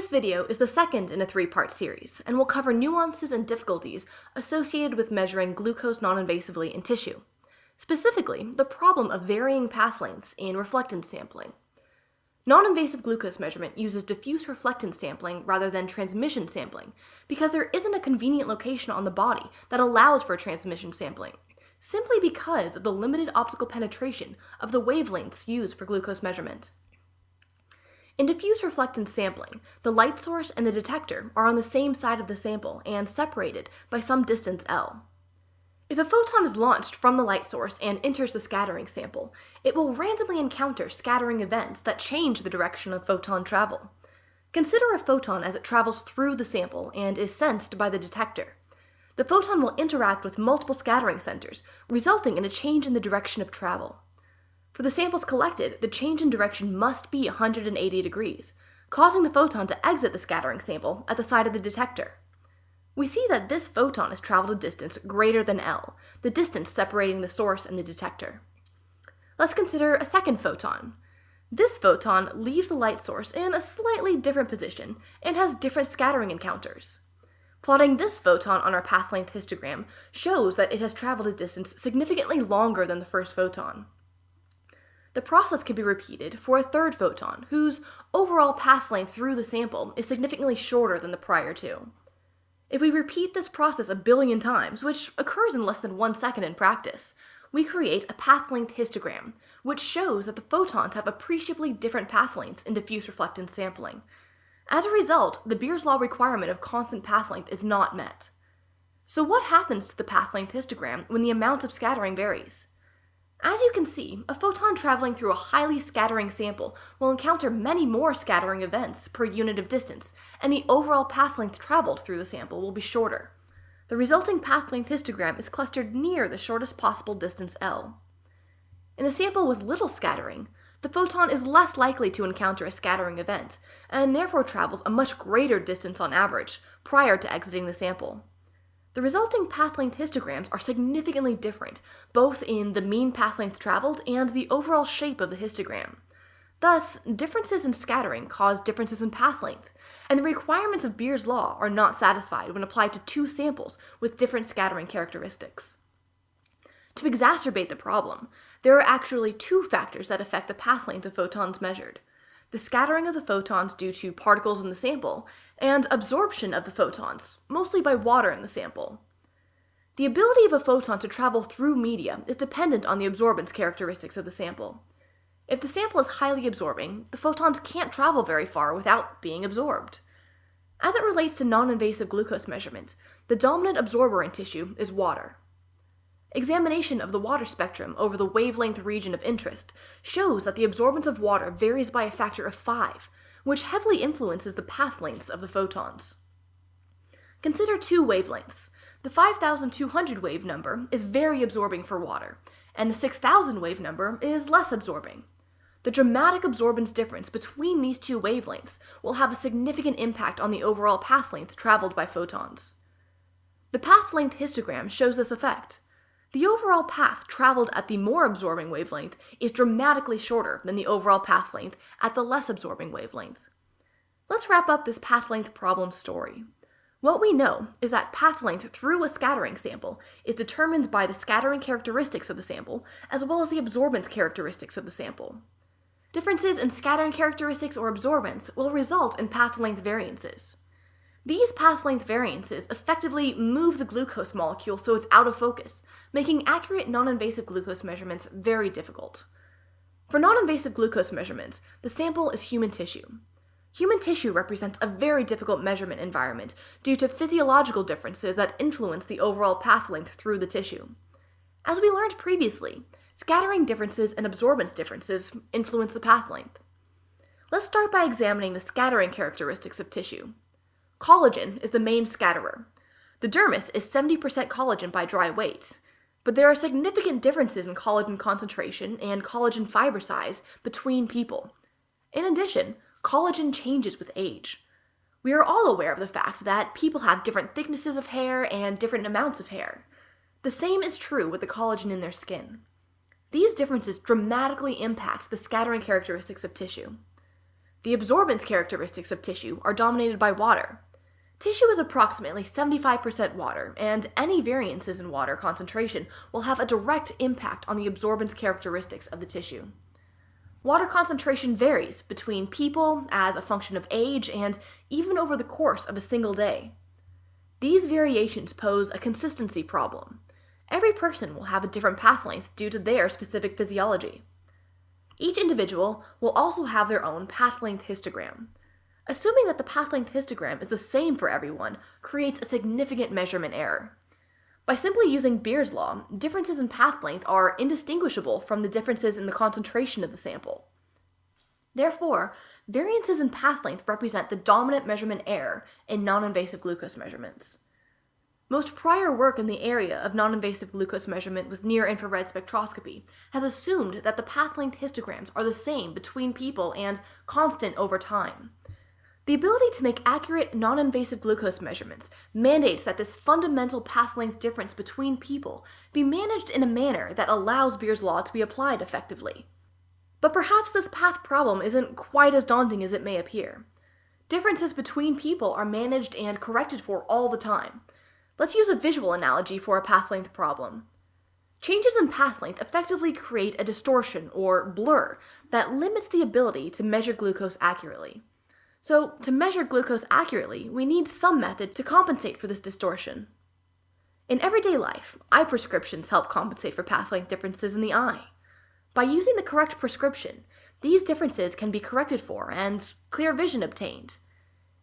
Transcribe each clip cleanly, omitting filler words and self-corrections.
This video is the second in a three-part series, and will cover nuances and difficulties associated with measuring glucose non-invasively in tissue. Specifically, the problem of varying path lengths in reflectance sampling. Non-invasive glucose measurement uses diffuse reflectance sampling rather than transmission sampling, because there isn't a convenient location on the body that allows for transmission sampling, simply because of the limited optical penetration of the wavelengths used for glucose measurement. In diffuse reflectance sampling, the light source and the detector are on the same side of the sample and separated by some distance L. If a photon is launched from the light source and enters the scattering sample, it will randomly encounter scattering events that change the direction of photon travel. Consider a photon as it travels through the sample and is sensed by the detector. The photon will interact with multiple scattering centers, resulting in a change in the direction of travel. For the samples collected, the change in direction must be 180 degrees, causing the photon to exit the scattering sample at the side of the detector. We see that this photon has traveled a distance greater than L, the distance separating the source and the detector. Let's consider a second photon. This photon leaves the light source in a slightly different position and has different scattering encounters. Plotting this photon on our path length histogram shows that it has traveled a distance significantly longer than the first photon. The process can be repeated for a third photon, whose overall path length through the sample is significantly shorter than the prior two. If we repeat this process a billion times, which occurs in less than 1 second in practice, we create a path length histogram, which shows that the photons have appreciably different path lengths in diffuse reflectance sampling. As a result, the Beer's law requirement of constant path length is not met. So what happens to the path length histogram when the amount of scattering varies? As you can see, a photon traveling through a highly scattering sample will encounter many more scattering events per unit of distance, and the overall path length traveled through the sample will be shorter. The resulting path length histogram is clustered near the shortest possible distance L. In a sample with little scattering, the photon is less likely to encounter a scattering event, and therefore travels a much greater distance on average prior to exiting the sample. The resulting path length histograms are significantly different, both in the mean path length traveled and the overall shape of the histogram. Thus, differences in scattering cause differences in path length, and the requirements of Beer's law are not satisfied when applied to two samples with different scattering characteristics. To exacerbate the problem, there are actually two factors that affect the path length of photons measured: the scattering of the photons due to particles in the sample, and absorption of the photons, mostly by water in the sample. The ability of a photon to travel through media is dependent on the absorbance characteristics of the sample. If the sample is highly absorbing, the photons can't travel very far without being absorbed. As it relates to non-invasive glucose measurements, the dominant absorber in tissue is water. Examination of the water spectrum over the wavelength region of interest shows that the absorbance of water varies by a factor of 5, which heavily influences the path lengths of the photons. Consider two wavelengths. The 5200 wave number is very absorbing for water, and the 6000 wave number is less absorbing. The dramatic absorbance difference between these two wavelengths will have a significant impact on the overall path length traveled by photons. The path length histogram shows this effect. The overall path traveled at the more absorbing wavelength is dramatically shorter than the overall path length at the less absorbing wavelength. Let's wrap up this path length problem story. What we know is that path length through a scattering sample is determined by the scattering characteristics of the sample, as well as the absorbance characteristics of the sample. Differences in scattering characteristics or absorbance will result in path length variances. These path length variances effectively move the glucose molecule so it's out of focus, making accurate non-invasive glucose measurements very difficult. For non-invasive glucose measurements, the sample is human tissue. Human tissue represents a very difficult measurement environment due to physiological differences that influence the overall path length through the tissue. As we learned previously, scattering differences and absorbance differences influence the path length. Let's start by examining the scattering characteristics of tissue. Collagen is the main scatterer. The dermis is 70% collagen by dry weight, but there are significant differences in collagen concentration and collagen fiber size between people. In addition, collagen changes with age. We are all aware of the fact that people have different thicknesses of hair and different amounts of hair. The same is true with the collagen in their skin. These differences dramatically impact the scattering characteristics of tissue. The absorbance characteristics of tissue are dominated by water. Tissue is approximately 75% water, and any variances in water concentration will have a direct impact on the absorbance characteristics of the tissue. Water concentration varies between people as a function of age and even over the course of a single day. These variations pose a consistency problem. Every person will have a different path length due to their specific physiology. Each individual will also have their own path length histogram. Assuming that the path length histogram is the same for everyone creates a significant measurement error. By simply using Beer's law, differences in path length are indistinguishable from the differences in the concentration of the sample. Therefore, variances in path length represent the dominant measurement error in non-invasive glucose measurements. Most prior work in the area of non-invasive glucose measurement with near-infrared spectroscopy has assumed that the path length histograms are the same between people and constant over time. The ability to make accurate non-invasive glucose measurements mandates that this fundamental path length difference between people be managed in a manner that allows Beer's law to be applied effectively. But perhaps this path problem isn't quite as daunting as it may appear. Differences between people are managed and corrected for all the time. Let's use a visual analogy for a path length problem. Changes in path length effectively create a distortion or blur that limits the ability to measure glucose accurately. So, to measure glucose accurately, we need some method to compensate for this distortion. In everyday life, eye prescriptions help compensate for path length differences in the eye. By using the correct prescription, these differences can be corrected for and clear vision obtained.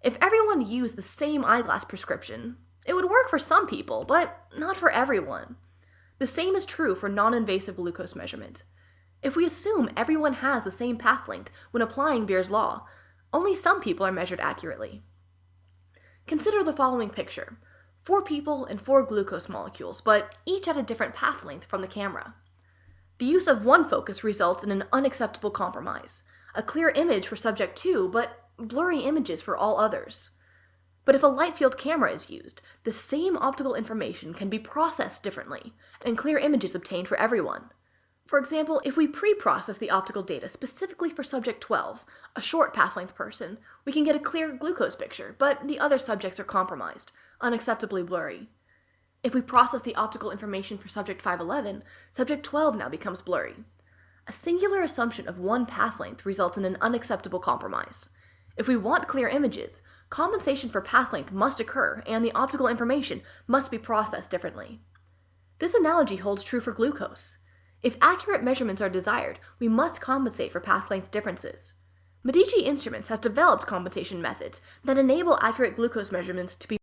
If everyone used the same eyeglass prescription, it would work for some people, but not for everyone. The same is true for non-invasive glucose measurement. If we assume everyone has the same path length when applying Beer's law, only some people are measured accurately. Consider the following picture. 4 people and 4 glucose molecules, but each at a different path length from the camera. The use of one focus results in an unacceptable compromise, a clear image for subject 2, but blurry images for all others. But if a light field camera is used, the same optical information can be processed differently, and clear images obtained for everyone. For example, if we pre-process the optical data specifically for subject 12, a short path length person, we can get a clear glucose picture, but the other subjects are compromised, unacceptably blurry. If we process the optical information for subject 511, subject 12 now becomes blurry. A singular assumption of one path length results in an unacceptable compromise. If we want clear images, compensation for path length must occur and the optical information must be processed differently. This analogy holds true for glucose. If accurate measurements are desired, we must compensate for path length differences. Medici Instruments has developed compensation methods that enable accurate glucose measurements to be